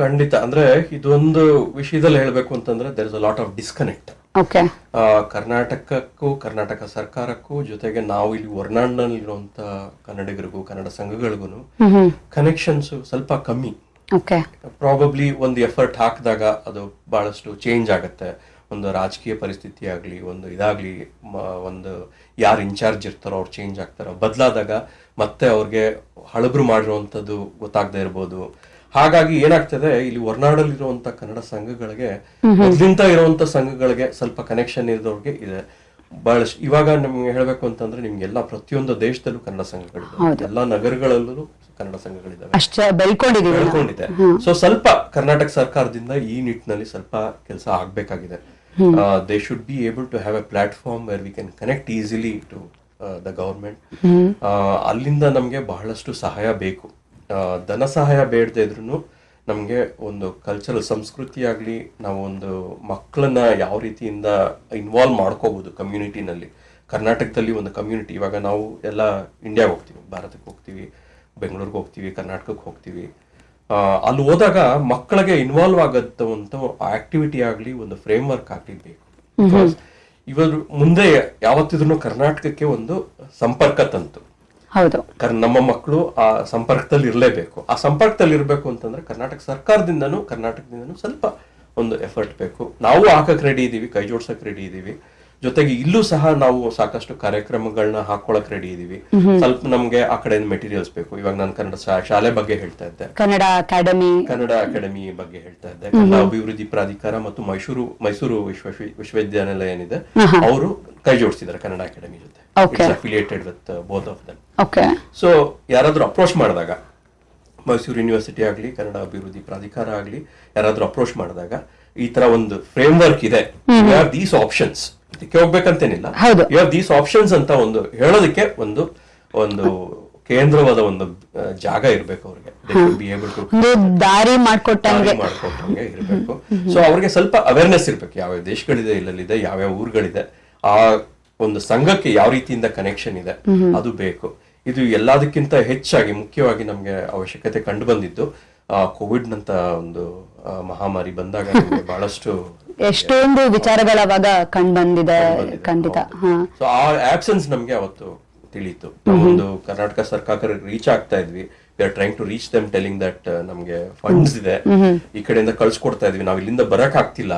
[SPEAKER 1] ಖಂಡಿತ. ಅಂದ್ರೆ ಇದೊಂದು ವಿಷಯದಲ್ಲಿ ಹೇಳ್ಬೇಕು ಅಂತಂದ್ರೆ there is a lot of disconnect. ಕರ್ನಾಟಕಕ್ಕೂ ಕರ್ನಾಟಕ ಸರ್ಕಾರಕ್ಕೂ, ಜೊತೆಗೆ ನಾವು ಇಲ್ಲಿ ಹೊರನಾಡಿನಲ್ಲಿರುವಂತ ಕನ್ನಡಿಗರಿಗೂ ಕನ್ನಡ ಸಂಘಗಳಿಗೂ ಕನೆಕ್ಷನ್ಸ್ ಸ್ವಲ್ಪ ಕಮ್ಮಿ. ಪ್ರಾಬಬ್ಲಿ ಒಂದು ಎಫರ್ಟ್ ಹಾಕಿದಾಗ ಅದು ಬಹಳಷ್ಟು ಚೇಂಜ್ ಆಗತ್ತೆ. ಒಂದು ರಾಜಕೀಯ ಪರಿಸ್ಥಿತಿ ಆಗ್ಲಿ, ಒಂದು ಇದಾಗ್ಲಿ, ಒಂದು ಯಾರು ಇನ್ಚಾರ್ಜ್ ಇರ್ತಾರೋ ಅವ್ರು ಚೇಂಜ್ ಆಗ್ತಾರೋ, ಬದಲಾದಾಗ ಮತ್ತೆ ಅವ್ರಿಗೆ ಹಳಬ್ರು ಮಾಡಿರುವಂತದ್ದು ಗೊತ್ತಾಗದೇ ಇರ್ಬೋದು. ಹಾಗಾಗಿ ಏನಾಗ್ತದೆ, ಇಲ್ಲಿ ಹೊರನಾಡಲ್ಲಿರುವಂತ ಕನ್ನಡ ಸಂಘಗಳಿಗೆ ಮೊದಲಿಂದ ಇರುವಂತ ಸಂಘಗಳಿಗೆ ಸ್ವಲ್ಪ ಕನೆಕ್ಷನ್ ಇರೋರಿಗೆ ಇದೆ ಬಹಳಷ್ಟು. ಇವಾಗ ನಿಮ್ಗೆ ಹೇಳ್ಬೇಕು ಅಂತಂದ್ರೆ ನಿಮ್ಗೆಲ್ಲ ಪ್ರತಿಯೊಂದು ದೇಶದಲ್ಲೂ ಕನ್ನಡ ಸಂಘಗಳಿದೆ, ಎಲ್ಲಾ ನಗರಗಳಲ್ಲೂ ಕನ್ನಡ ಸಂಘಗಳಿದಾವೆ, ಬೆಳ್ಕೊಂಡಿದೆ. ಸೊ ಸ್ವಲ್ಪ ಕರ್ನಾಟಕ ಸರ್ಕಾರದಿಂದ ಈ ನಿಟ್ಟಿನಲ್ಲಿ ಸ್ವಲ್ಪ ಕೆಲಸ ಆಗ್ಬೇಕಾಗಿದೆ. They should be able to have a platform where we can connect easily to the government. ಅಲ್ಲಿಂದ ನಮ್ಗೆ ಬಹಳಷ್ಟು ಸಹಾಯ ಬೇಕು. ಧನ ಸಹಾಯ ಬೇಡದೆ ಇದ್ರು ನಮ್ಗೆ ಒಂದು ಕಲ್ಚರಲ್ ಸಂಸ್ಕೃತಿ ಆಗ್ಲಿ, ನಾವು ಒಂದು ಮಕ್ಕಳನ್ನ ಯಾವ ರೀತಿಯಿಂದ ಇನ್ವಾಲ್ವ್ ಮಾಡ್ಕೋಬಹುದು ಕಮ್ಯುನಿಟಿನಲ್ಲಿ. ಕರ್ನಾಟಕದಲ್ಲಿ ಒಂದು ಕಮ್ಯುನಿಟಿ, ಇವಾಗ ನಾವು ಎಲ್ಲ ಇಂಡಿಯಾಗೆ ಹೋಗ್ತೀವಿ, ಭಾರತಕ್ಕೆ ಹೋಗ್ತೀವಿ, ಬೆಂಗಳೂರಿಗೆ ಹೋಗ್ತೀವಿ, ಕರ್ನಾಟಕಕ್ಕೆ ಹೋಗ್ತೀವಿ. ಅಲ್ಲಿ ಹೋದಾಗ ಮಕ್ಕಳಿಗೆ ಇನ್ವಾಲ್ವ್ ಆಗತ್ತವಂತ ಆಕ್ಟಿವಿಟಿ ಆಗ್ಲಿ, ಒಂದು ಫ್ರೇಮ್ ವರ್ಕ್ ಆಗ್ಲಿ ಬೇಕು. ಬಿಕಾಸ್ ಇವರು ಮುಂದೆ ಯಾವತ್ತಿದ್ರು ಕರ್ನಾಟಕಕ್ಕೆ ಒಂದು ಸಂಪರ್ಕ ತಂತು. ನಮ್ಮ ಮಕ್ಕಳು ಆ ಸಂಪರ್ಕದಲ್ಲಿ ಇರಲೇಬೇಕು. ಆ ಸಂಪರ್ಕದಲ್ಲಿ ಇರಬೇಕು ಅಂತಂದ್ರೆ ಕರ್ನಾಟಕ ಸರ್ಕಾರದಿಂದನೂ ಸ್ವಲ್ಪ ಒಂದು ಎಫರ್ಟ್ ಬೇಕು. ನಾವು ಹಾಕಕ್ ರೆಡಿ ಇದೀವಿ, ಕೈ ಜೋಡ್ಸಕ್ ರೆಡಿ ಇದೀವಿ. ಜೊತೆಗೆ ಇಲ್ಲೂ ಸಹ ನಾವು ಸಾಕಷ್ಟು ಕಾರ್ಯಕ್ರಮಗಳನ್ನ ಹಾಕೊಳಕ್ ರೆಡಿ ಇದೀವಿ. ಸ್ವಲ್ಪ ನಮ್ಗೆ ಆ ಕಡೆ ಮೆಟೀರಿಯಲ್ಸ್ ಬೇಕು. ಇವಾಗ ನಾನು ಕನ್ನಡ ಶಾಲೆ ಬಗ್ಗೆ ಹೇಳ್ತಾ ಇದ್ದೆ, ಕನ್ನಡ ಅಕಾಡೆಮಿ ಬಗ್ಗೆ ಹೇಳ್ತಾ ಇದ್ದೆ. ಕನ್ನಡ ಅಭಿವೃದ್ಧಿ ಪ್ರಾಧಿಕಾರ ಮತ್ತು ಮೈಸೂರು ವಿಶ್ವವಿದ್ಯಾನಿಲಯ ಏನಿದೆ, ಅವರು ಕೈ ಜೋಡಿಸಿದ್ದಾರೆ ಕನ್ನಡ ಅಕಾಡೆಮಿ ಜೊತೆ. Affiliated with both of them. So ಯಾರಾದ್ರೂ ಅಪ್ರೋಚ್ ಮಾಡಿದಾಗ, ಮೈಸೂರು ಯೂನಿವರ್ಸಿಟಿ ಆಗ್ಲಿ, ಕನ್ನಡ ಅಭಿವೃದ್ಧಿ ಪ್ರಾಧಿಕಾರ ಆಗ್ಲಿ, ಯಾರಾದ್ರೂ ಅಪ್ರೋಚ್ ಮಾಡಿದಾಗ ಈ ತರ ಒಂದು ಫ್ರೇಮ್ ವರ್ಕ್ ಇದೆ, ಯು ಹ್ಯಾವ್ ದೀಸ್ ಆಪ್ಷನ್ಸ್, ಇದಕ್ಕೆ ಹೋಗ್ಬೇಕಂತೇನಿಲ್ಲ, ಯು ಹ್ಯಾವ್ ದೀಸ್ ಆಪ್ಷನ್ಸ್ ಅಂತ ಒಂದು ಹೇಳೋದಕ್ಕೆ ಒಂದು ಕೇಂದ್ರವಾದ ಒಂದು ಜಾಗ ಇರ್ಬೇಕು ಅವ್ರಿಗೆ.
[SPEAKER 2] ದಾರಿ ಮಾಡ್ಕೊಟ್ಟಂಗೆ
[SPEAKER 1] ಇರ್ಬೇಕು. ಸೊ ಅವ್ರಿಗೆ ಸ್ವಲ್ಪ ಅವೇರ್ನೆಸ್ ಇರ್ಬೇಕು, ಯಾವ್ಯಾವ ದೇಶಗಳಿದೆ, ಇಲ್ಲಲ್ಲಿದೆ, ಯಾವ್ಯಾವ ಊರುಗಳಿದೆ, ಆ ಒಂದು ಸಂಘಕ್ಕೆ ಯಾವ ರೀತಿಯಿಂದ ಕನೆಕ್ಷನ್ ಇದೆ ಅದು ಬೇಕು. ಇದು ಎಲ್ಲದಕ್ಕಿಂತ ಹೆಚ್ಚಾಗಿ ಮುಖ್ಯವಾಗಿ ನಮ್ಗೆ ಅವಶ್ಯಕತೆ ಕಂಡು ಬಂದಿದ್ದು ಕೋವಿಡ್ ನಂತ ಒಂದು ಮಹಾಮಾರಿ ಬಂದಾಗ ನಮ್ಗೆ ಬಹಳಷ್ಟು
[SPEAKER 2] ಎಷ್ಟೊಂದು ವಿಚಾರಗಳು ಅವಾಗ ಕಂಡು ಬಂದಿದೆ. ಖಂಡಿತ.
[SPEAKER 1] ಸೊ ಆ ಆಬ್ಸೆನ್ಸ್ ನಮ್ಗೆ ಅವತ್ತು ತಿಳಿಯಿತು. ಒಂದು ಕರ್ನಾಟಕ ಸರ್ಕಾರ ರೀಚ್ ಆಗ್ತಾ ಇದ್ವಿ, we are trying to reach them, telling that ನಮ್ಗೆ ಫಂಡ್ಸ್ ಇದೆ, ಈ ಕಡೆಯಿಂದ ಕಳ್ಸಿಕೊಡ್ತಾ ಇದ್ವಿ, ನಾವ್ ಇಲ್ಲಿಂದ ಬರಕ್ ಆಗ್ತಿಲ್ಲ,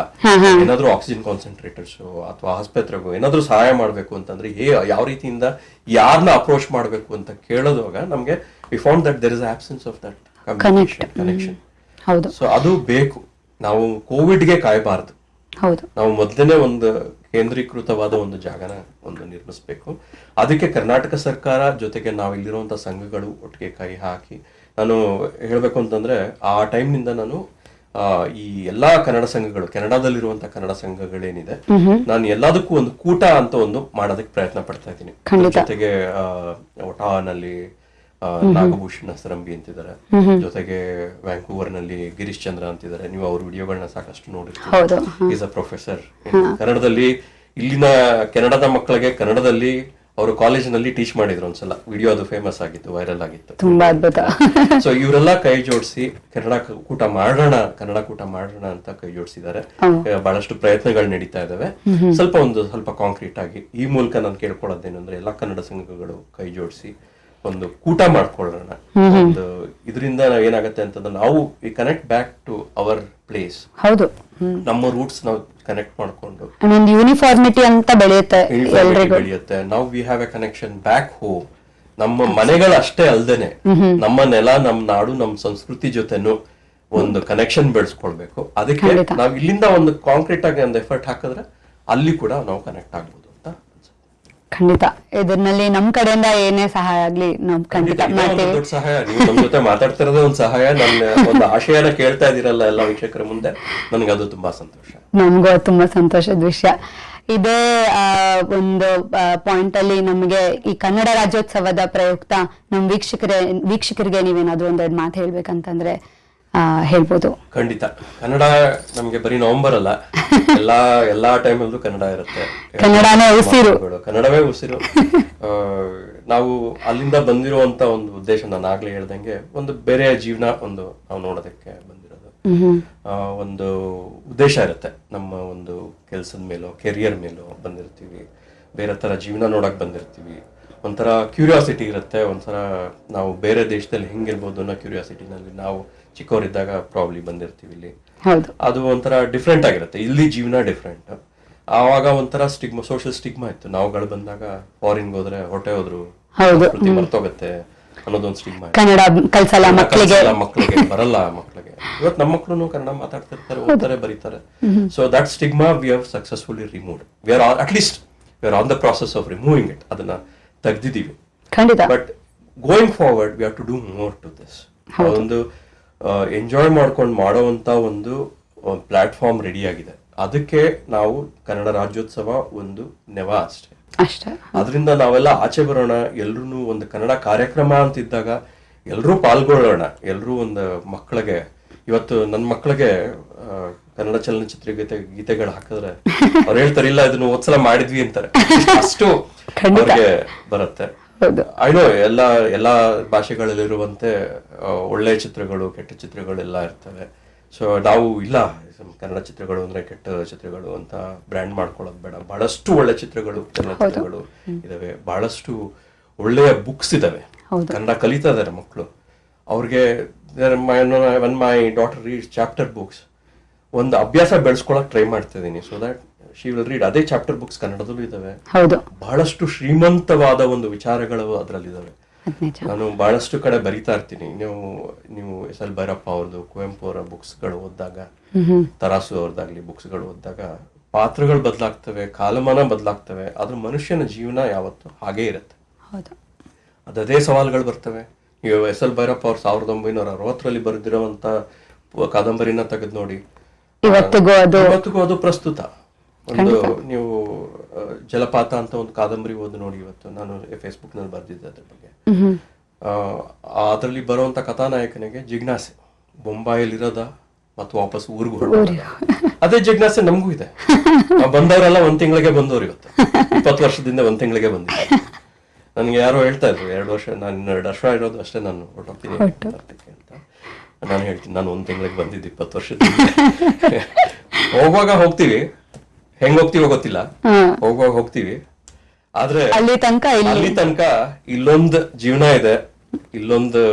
[SPEAKER 1] ಏನಾದ್ರೂ ಆಕ್ಸಿಜನ್ ಕಾನ್ಸಂಟ್ರೇಟರ್ಸ್ ಅಥವಾ ಆಸ್ಪತ್ರೆಗೂ ಏನಾದ್ರೂ ಸಹಾಯ ಮಾಡ್ಬೇಕು ಅಂತಂದ್ರೆ ಯಾವ ರೀತಿಯಿಂದ ಯಾರನ್ನ ಅಪ್ರೋಚ್ ಮಾಡ್ಬೇಕು ಅಂತ ಕೇಳೋದಾಗ ನಮ್ಗೆ we found that there is absence of that connection. So ಅದು ಬೇಕು. ನಾವು ಕೋವಿಡ್ಗೆ ಕಾಯಬಾರದು. ನಾವು ಮೊದಲನೇ ಒಂದು ಕೇಂದ್ರೀಕೃತವಾದ ಒಂದು ಜಾಗನ ನಿರ್ಮಿಸ್ಬೇಕು. ಅದಕ್ಕೆ ಕರ್ನಾಟಕ ಸರ್ಕಾರ ಜೊತೆಗೆ ನಾವು ಇಲ್ಲಿರುವಂತ ಸಂಘಗಳು ಒಟ್ಟಿಗೆ ಕೈ ಹಾಕಿ, ನಾನು ಹೇಳ್ಬೇಕು ಅಂತಂದ್ರೆ ಆ ಟೈಮ್ನಿಂದ ನಾನು ಈ ಎಲ್ಲಾ ಕನ್ನಡ ಸಂಘಗಳು, ಕೆನಡಾದಲ್ಲಿರುವಂತ ಕನ್ನಡ ಸಂಘಗಳೇನಿದೆ, ನಾನು ಎಲ್ಲದಕ್ಕೂ ಒಂದು ಕೂಟ ಅಂತ ಒಂದು ಮಾಡೋದಕ್ಕೆ ಪ್ರಯತ್ನ ಪಡ್ತಾ ಇದ್ದೀನಿ. ಜೊತೆಗೆ ಒಟಾನಲ್ಲಿ ನಾಗಭೂಷಣ ಸರಂಬಿ ಅಂತಿದ್ದಾರೆ, ಜೊತೆಗೆ ವ್ಯಾಂಕೂವರ್ ನಲ್ಲಿ ಗಿರೀಶ್ ಚಂದ್ರ ಅಂತಿದ್ದಾರೆ. ನೀವು ಅವ್ರ ವಿಡಿಯೋಗಳನ್ನ ಸಾಕಷ್ಟು ನೋಡಿರ್ತೀವಿ. ಈಸ್ ಅ ಪ್ರೊಫೆಸರ್ ಕನ್ನಡದಲ್ಲಿ. ಇಲ್ಲಿನ ಕೆನಡಾದ ಮಕ್ಕಳಿಗೆ ಕನ್ನಡದಲ್ಲಿ ಅವರು ಕಾಲೇಜಿನಲ್ಲಿ ಟೀಚ್ ಮಾಡಿದ್ರು ಒಂದ್ಸಲ. ವಿಡಿಯೋ ಅದು ಫೇಮಸ್ ಆಗಿತ್ತು, ವೈರಲ್ ಆಗಿತ್ತು.
[SPEAKER 2] ತುಂಬಾ ಅದ್ಭುತ.
[SPEAKER 1] ಸೊ ಇವರೆಲ್ಲ ಕೈ ಜೋಡಿಸಿ ಕನ್ನಡ ಕೂಟ ಮಾಡೋಣ ಅಂತ ಕೈ ಜೋಡಿಸಿದ್ದಾರೆ. ಬಹಳಷ್ಟು ಪ್ರಯತ್ನಗಳು ನಡೀತಾ ಇದಾವೆ. ಸ್ವಲ್ಪ ಕಾಂಕ್ರೀಟ್ ಆಗಿ ಈ ಮೂಲಕ ನಾನು ಕೇಳ್ಕೊಳ್ಳೋದೇನಂದ್ರೆ ಎಲ್ಲಾ ಕನ್ನಡ ಸಂಘಗಳು ಕೈ ಜೋಡಿಸಿ ಒಂದು ಕೂಟ ಮಾಡ್ಕೊಳ್ಳೋಣ. ಒಂದು ಇದರಿಂದ ಏನಾಗುತ್ತೆ ಅಂತಂದ್ರೆ ನಾವು we connect back to our place.
[SPEAKER 2] ಹೌದು,
[SPEAKER 1] ನಮ್ಮ ರೂಟ್ಸ್ ನಾವು ಕನೆಕ್ಟ್ ಮಾಡ್ಕೊಂಡು
[SPEAKER 2] ಯೂನಿಫಾರ್ಮಿಟಿ ಅಂತ ಬೆಳೆಯುತ್ತೆ.
[SPEAKER 1] ನಾವು we have A connection back home. ನಮ್ಮ ಮನೆಗಳು ಅಷ್ಟೇ ಅಲ್ದೇನೆ ನಮ್ಮ ನೆಲ, ನಮ್ಮ ನಾಡು, ನಮ್ಮ ಸಂಸ್ಕೃತಿ ಜೊತೆನು ಒಂದು ಕನೆಕ್ಷನ್ ಬೆಳೆಸ್ಕೊಳ್ಬೇಕು. ಅದಕ್ಕೆ ನಾವು ಇಲ್ಲಿಂದ ಒಂದು ಕಾಂಕ್ರೀಟ್ ಆಗಿ ಒಂದು ಎಫರ್ಟ್ ಹಾಕಿದ್ರೆ ಅಲ್ಲಿ ಕೂಡ ನಾವು ಕನೆಕ್ಟ್ ಆಗ್ಬೋದು.
[SPEAKER 2] ಖಂಡಿತ ಇದರಲ್ಲಿ ನಮ್ ಕಡೆಯಿಂದ ಏನೇ ಸಹಾಯ ಆಗ್ಲಿ ನಾವು ಖಂಡಿತ ಮಾಡ್ತೀವಿ.
[SPEAKER 1] ದೊಡ್ಡ ಸಹಾಯ. ನೀವು ನಮ್ಮ ಜೊತೆ ಮಾತಾಡ್ತಿರೋದೇ ಒಂದು ಸಹಾಯ. ನನ್ನ ಒಂದು ಆಶಯನ ಕೇಳ್ತಾ ಇದೀರಲ್ಲ ಎಲ್ಲ ವೀಕ್ಷಕರ ಮುಂದೆ, ನನಗೆ ಅದು ತುಂಬಾ ಸಂತೋಷ.
[SPEAKER 2] ನಮಗೂ ತುಂಬಾ ಸಂತೋಷದ ವಿಷಯ. ಇದೇ ಒಂದು ಪಾಯಿಂಟ್ ಅಲ್ಲಿ ನಮ್ಗೆ ಈ ಕನ್ನಡ ರಾಜ್ಯೋತ್ಸವದ ಪ್ರಯುಕ್ತ ನಮ್ ವೀಕ್ಷಕರಿಗೆ ನೀವೇನಾದ್ರೂ ಒಂದೆರಡು ಮಾತು ಹೇಳ್ಬೇಕಂತಂದ್ರೆ ಹೇಳ್ಬೋದು.
[SPEAKER 1] ಖಂಡಿತ. ಕನ್ನಡ ನಮ್ಗೆ ಬರೀ ನವೆಂಬರ್ ಅಲ್ಲ, ಎಲ್ಲಾ ಟೈಮಲ್ಲೂ ಕನ್ನಡ ಇರುತ್ತೆ. ಕನ್ನಡವೇ ಉಸಿರು. ನಾವು ಅಲ್ಲಿಂದ ಬಂದಿರುವಂತ ಒಂದು ಉದ್ದೇಶ, ನಾನು ಆಗ್ಲೇ ಹೇಳ್ದಂಗೆ, ಒಂದು ಬೇರೆ ಜೀವನ ನಾವು ನೋಡೋದಕ್ಕೆ ಬಂದಿರೋದು. ಒಂದು ಉದ್ದೇಶ ಇರುತ್ತೆ. ನಮ್ಮ ಒಂದು ಕೆಲ್ಸದ ಮೇಲೋ ಕೆರಿಯರ್ ಮೇಲೋ ಬಂದಿರ್ತೀವಿ, ಬೇರೆ ತರ ಜೀವನ ನೋಡಕ್ ಬಂದಿರ್ತೀವಿ. ಒಂಥರ ಕ್ಯೂರಿಯಾಸಿಟಿ ಇರುತ್ತೆ. ಒಂಥರ ನಾವು ಬೇರೆ ದೇಶದಲ್ಲಿ ಹೆಂಗಿರ್ಬೋದು ಅನ್ನೋ ಕ್ಯೂರಿಯಾಸಿಟಿನಲ್ಲಿ ನಾವು ಚಿಕ್ಕವರಿದ್ದಾಗ ಪ್ರಾಬ್ಲಿ ಬಂದಿರ್ತೀವಿ ಇಲ್ಲಿ. ಅದು ಒಂಥರ ಡಿಫ್ರೆಂಟ್ ಆಗಿರುತ್ತೆ. ಇಲ್ಲಿ ಜೀವನ ಡಿಫ್ರೆಂಟ್. ಆವಾಗ ಒಂಥರ ಸೋಷಿಯಲ್ ಸ್ಟಿಗ್ಮಾ ಇತ್ತು. ನಾವುಗಳು ಬಂದಾಗ ಫಾರಿನ್ ಹೋದ್ರೆ ಹೊಟ್ಟೆ ಹೋದ್ರು ಮರ್ತೋಗತ್ತೆ ಅನ್ನೋದೊಂದು ಸ್ಟಿಗ್ಮಾ.
[SPEAKER 2] ಕನ್ನಡ ಕಲ್ಸಲ್ಲ ಮಕ್ಕಳಿಗೆ
[SPEAKER 1] ಬರಲ್ಲ ಮಕ್ಕಳಿಗೆ. ಇವತ್ತು ನಮ್ಮ ಮಕ್ಕಳು ಕನ್ನಡ ಮಾತಾಡ್ತಿರ್ತಾರೆ, ಓದ್ತಾರೆ, ಬರೀತಾರೆ. So that stigma we have successfully removed. We are at least we are on the process of removing it. ಅದನ್ನ ತೆಗ್ದಿದೀವಿ. But going forward we have to do more to this. ಒಂದು ಎಂಜಾಯ್ ಮಾಡ್ಕೊಂಡು ಮಾಡೋವಂತ ಒಂದು ಪ್ಲಾಟ್ಫಾರ್ಮ್ ರೆಡಿ ಆಗಿದೆ. ಅದಕ್ಕೆ ನಾವು ಕನ್ನಡ ರಾಜ್ಯೋತ್ಸವ ಒಂದು ನೆವ ಅಷ್ಟೇ. ಅದರಿಂದ ನಾವೆಲ್ಲ ಆಚೆ ಬರೋಣ. ಎಲ್ರು ಒಂದು ಕನ್ನಡ ಕಾರ್ಯಕ್ರಮ ಅಂತಿದ್ದಾಗ ಎಲ್ರೂ ಪಾಲ್ಗೊಳ್ಳೋಣ. ಎಲ್ರೂ ಒಂದು ಮಕ್ಕಳಿಗೆ, ಇವತ್ತು ನನ್ನ ಮಕ್ಕಳಿಗೆ ಕನ್ನಡ ಚಲನಚಿತ್ರ ಗೀತೆಗಳು ಹಾಕಿದ್ರೆ ಅವ್ರು ಹೇಳ್ತಾರೆ, ಇಲ್ಲ ಇದನ್ನು ಒಂದ್ಸಲ ಮಾಡಿದ್ವಿ ಅಂತಾರೆ. ಅಷ್ಟು ಅವ್ರಿಗೆ ಬರುತ್ತೆ. ಐ ನೋ ಎಲ್ಲಾ ಭಾಷೆಗಳಲ್ಲಿರುವಂತೆ ಒಳ್ಳೆ ಚಿತ್ರಗಳು, ಕೆಟ್ಟ ಚಿತ್ರಗಳು ಎಲ್ಲ ಇರ್ತವೆ. ಸೊ ನಾವು ಇಲ್ಲ ಕನ್ನಡ ಚಿತ್ರಗಳು ಅಂದ್ರೆ ಕೆಟ್ಟ ಚಿತ್ರಗಳು ಅಂತ ಬ್ರ್ಯಾಂಡ್ ಮಾಡ್ಕೊಳ್ಳೋದು ಬೇಡ. ಬಹಳಷ್ಟು ಒಳ್ಳೆ ಚಿತ್ರಗಳು, ಚಲನಚಿತ್ರಗಳು ಇದಾವೆ. ಬಹಳಷ್ಟು ಒಳ್ಳೆಯ ಬುಕ್ಸ್ ಇದಾವೆ. ಕನ್ನಡ ಕಲಿತಾ ಇದಾರೆ ಮಕ್ಕಳು. ಅವ್ರಿಗೆ when my daughter reads chapter books, ಒಂದು ಅಭ್ಯಾಸ ಬೆಳೆಸ್ಕೊಳಕ್ ಟ್ರೈ ಮಾಡ್ತಾ ಇದೀನಿ. So that she will read. ಅದೇ ಚಾಪ್ಟರ್ ಬುಕ್ಸ್ ಕನ್ನಡದಲ್ಲೂ ಇದಾವೆ. ಬಹಳಷ್ಟು ಶ್ರೀಮಂತವಾದ ಒಂದು ವಿಚಾರಗಳು ಅದರಲ್ಲಿದ್ದಾವೆ. ನಾನು ಬಹಳಷ್ಟು ಕಡೆ ಬರಿತಾ ಇರ್ತೀನಿ. ನೀವು ಎಸ್ ಎಲ್ ಭೈರಪ್ಪ ಅವ್ರದ್ದು, ಕುವೆಂಪು ಅವರ ಬುಕ್ಸ್ಗಳು ಓದಿದಾಗ, ತರಾಸು ಅವ್ರದ್ದಾಗ್ಲಿ ಬುಕ್ಸ್ಗಳು ಓದಿದಾಗ ಪಾತ್ರಗಳು ಬದಲಾಗ್ತವೆ, ಕಾಲಮಾನ ಬದಲಾಗ್ತವೆ, ಆದ್ರೆ ಮನುಷ್ಯನ ಜೀವನ ಯಾವತ್ತು ಹಾಗೇ ಇರುತ್ತೆ. ಅದೇ ಸವಾಲುಗಳು ಬರ್ತವೆ. ನೀವು ಎಸ್ ಎಲ್ ಭೈರಪ್ಪ ಅವ್ರು 1960ರಲ್ಲಿ ಬರೆದಿರುವಂತ ಕಾದಂಬರಿನ ತೆಗೆದು ನೋಡಿ, ಇವತ್ತಿಗೂ ಅದು ಪ್ರಸ್ತುತ. ಒಂದು ನೀವು ಜಲಪಾತ ಅಂತ ಒಂದು ಕಾದಂಬರಿ ಓದಿ ನೋಡಿ. ಇವತ್ತು ನಾನು ಫೇಸ್ಬುಕ್ ನಲ್ಲಿ ಬರ್ದಿದ್ದೆ ಅದ್ರ ಬಗ್ಗೆ. ಅದರಲ್ಲಿ ಬರುವಂತ ಕಥಾನಾಯಕನಿಗೆ ಜಿಜ್ಞಾಸೆ, ಬೊಂಬಾಯಿಲಿರೋದ ಮತ್ತು ವಾಪಸ್ ಊರಿಗೂ ಹೊರಡೋದ. ಅದೇ ಜಿಜ್ಞಾಸೆ ನಮಗೂ ಇದೆ. ಬಂದವರೆಲ್ಲ 1 ತಿಂಗಳಿಗೆ ಬಂದವರು, ಇವತ್ತು 20 ವರ್ಷದಿಂದ 1 ತಿಂಗಳಿಗೆ ಬಂದಿದ್ದಾರೆ. ನನ್ಗೆ ಯಾರೋ ಹೇಳ್ತಾ ಇದ್ರು 2 ವರ್ಷ, ನಾನು 2 ವರ್ಷ ಇರೋದು ಅಷ್ಟೇ, ನಾನು ಹೊರಟೋಗ್ತೀನಿ ಭಾರತಕ್ಕೆ ಅಂತ. ನಾನು ಹೇಳ್ತೀನಿ, ನಾನು 1 ತಿಂಗಳಿಗೆ ಬಂದಿದ್ದು 20 ವರ್ಷದಿಂದ. ಹೋಗುವಾಗ ಹೋಗ್ತೀವಿ, ಹೆಂಗ್ ಹೋಗ್ತೀವೋ ಗೊತ್ತಿಲ್ಲ, ಹೋಗುವಾಗ ಹೋಗ್ತೀವಿ. ಆದ್ರೆ ಅಲ್ಲಿ ತನಕ ಇಲ್ಲೊಂದು ಜೀವನ ಇದೆ, ಇಲ್ಲೊಂದು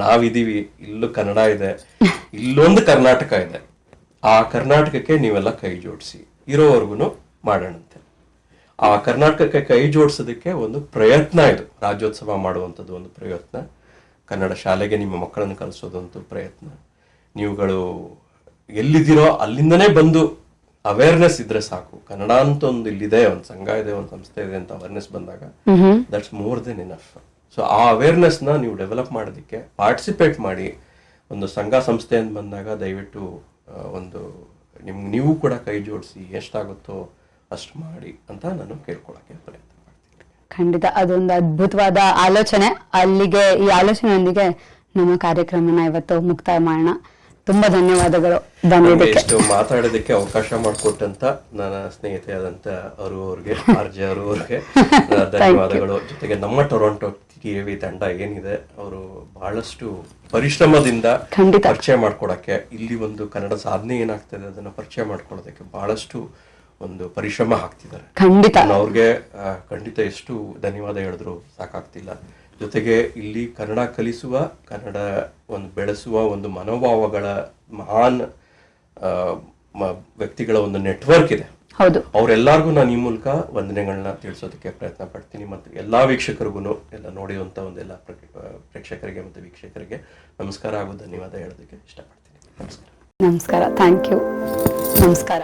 [SPEAKER 1] ನಾವಿದೀವಿ, ಇಲ್ಲೂ ಕನ್ನಡ ಇದೆ, ಇಲ್ಲೊಂದು ಕರ್ನಾಟಕ ಇದೆ. ಆ ಕರ್ನಾಟಕಕ್ಕೆ ನೀವೆಲ್ಲ ಕೈ ಜೋಡಿಸಿ, ಇರೋವರೆಗೂ ಮಾಡೋಣಂತೆ. ಆ ಕರ್ನಾಟಕಕ್ಕೆ ಕೈ ಜೋಡಿಸೋದಕ್ಕೆ ಒಂದು ಪ್ರಯತ್ನ ಇದು, ರಾಜ್ಯೋತ್ಸವ ಮಾಡುವಂಥದ್ದು ಒಂದು ಪ್ರಯತ್ನ, ಕನ್ನಡ ಶಾಲೆಗೆ ನಿಮ್ಮ ಮಕ್ಕಳನ್ನು ಕಲಿಸೋದಂತೂ ಪ್ರಯತ್ನ. ನೀವುಗಳು ಎಲ್ಲಿದ್ದೀರೋ ಅಲ್ಲಿಂದನೇ ಬಂದು ಅವೇರ್ನೆಸ್ ಇದ್ರೆ ಸಾಕು. ಕನ್ನಡ ಅಂತ ಒಂದು ಇಲ್ಲಿದೆ, ಒಂದು ಸಂಘ ಇದೆ, ಒಂದು ಸಂಸ್ಥೆ ಇದೆ ಅಂತ ಅವೇರ್ನೆಸ್ ಬಂದಾಗ that's more than enough. So ಆ ಅವೇರ್ನೆಸ್ನ ನೀವು ಡೆವಲಪ್ ಮಾಡೋದಕ್ಕೆ ಪಾರ್ಟಿಸಿಪೇಟ್ ಮಾಡಿ. ಒಂದು ಸಂಘ ಸಂಸ್ಥೆ ಅಂತ ಬಂದಾಗ ದಯವಿಟ್ಟು ಒಂದು ನೀವು ಕೂಡ ಕೈ ಜೋಡಿಸಿ, ಎಷ್ಟಾಗುತ್ತೋ ಅಷ್ಟು ಮಾಡಿ ಅಂತ ನಾನು ಕೇಳ್ಕೊಳಕ್ಕೆ ಪ್ರಯತ್ನ ಮಾಡ್ತೀನಿ.
[SPEAKER 2] ಖಂಡಿತ ಅದೊಂದು ಅದ್ಭುತವಾದ ಆಲೋಚನೆ. ಅಲ್ಲಿಗೆ ಈ ಆಲೋಚನೆಯೊಂದಿಗೆ ನಮ್ಮ ಕಾರ್ಯಕ್ರಮನ ಇವತ್ತು ಮುಕ್ತಾಯ ಮಾಡೋಣ. ತುಂಬಾ ಧನ್ಯವಾದಗಳು
[SPEAKER 1] ಇಷ್ಟು ಮಾತಾಡೋದಕ್ಕೆ ಅವಕಾಶ ಮಾಡಿಕೊಟ್ಟಂತ ನನ್ನ ಸ್ನೇಹಿತೆಯಾದಂತ ಅರು ಅವ್ರಿಗೆ, ಆರ್ಜೆ ಅರು ಅವ್ರಿಗೆ ಧನ್ಯವಾದಗಳು. ಜೊತೆಗೆ ನಮ್ಮ ಟೊರೊಂಟೊ ಟಿವಿ ತಂಡ ಏನಿದೆ, ಅವರು ಬಹಳಷ್ಟು ಪರಿಶ್ರಮದಿಂದ ಪರಿಚಯ ಮಾಡ್ಕೊಡಕ್ಕೆ, ಇಲ್ಲಿ ಒಂದು ಕನ್ನಡ ಸಾಧನೆ ಏನಾಗ್ತದೆ ಅದನ್ನ ಪರಿಚಯ ಮಾಡ್ಕೊಡೋದಕ್ಕೆ ಬಹಳಷ್ಟು ಒಂದು ಪರಿಶ್ರಮ ಹಾಕ್ತಿದ್ದಾರೆ. ಅವ್ರಿಗೆ ಖಂಡಿತ ಎಷ್ಟು ಧನ್ಯವಾದ ಹೇಳಿದ್ರು ಸಾಕಾಗ್ತಿಲ್ಲ. ಜೊತೆಗೆ ಇಲ್ಲಿ ಕನ್ನಡ ಕಲಿಸುವ, ಕನ್ನಡ ಒಂದು ಬೆಳೆಸುವ ಒಂದು ಮನೋಭಾವಗಳ ಮಹಾನ್ ವ್ಯಕ್ತಿಗಳ ಒಂದು ನೆಟ್ವರ್ಕ್ ಇದೆ. ಅವರೆಲ್ಲರಿಗೂ ನಾನು ಈ ಮೂಲಕ ವಂದನೆಗಳನ್ನ ತಿಳಿಸೋದಕ್ಕೆ ಪ್ರಯತ್ನ ಪಡ್ತೀನಿ. ಮತ್ತು ಎಲ್ಲಾ ವೀಕ್ಷಕರಿಗೂ, ಎಲ್ಲ ನೋಡಿರುವಂತ ಒಂದೆಲ್ಲ ಪ್ರೇಕ್ಷಕರಿಗೆ ಮತ್ತು ವೀಕ್ಷಕರಿಗೆ ನಮಸ್ಕಾರ ಹಾಗೂ ಧನ್ಯವಾದ ಹೇಳೋದಕ್ಕೆ ಇಷ್ಟಪಡ್ತೀನಿ. ನಮಸ್ಕಾರ.
[SPEAKER 2] Thank you. ನಮಸ್ಕಾರ.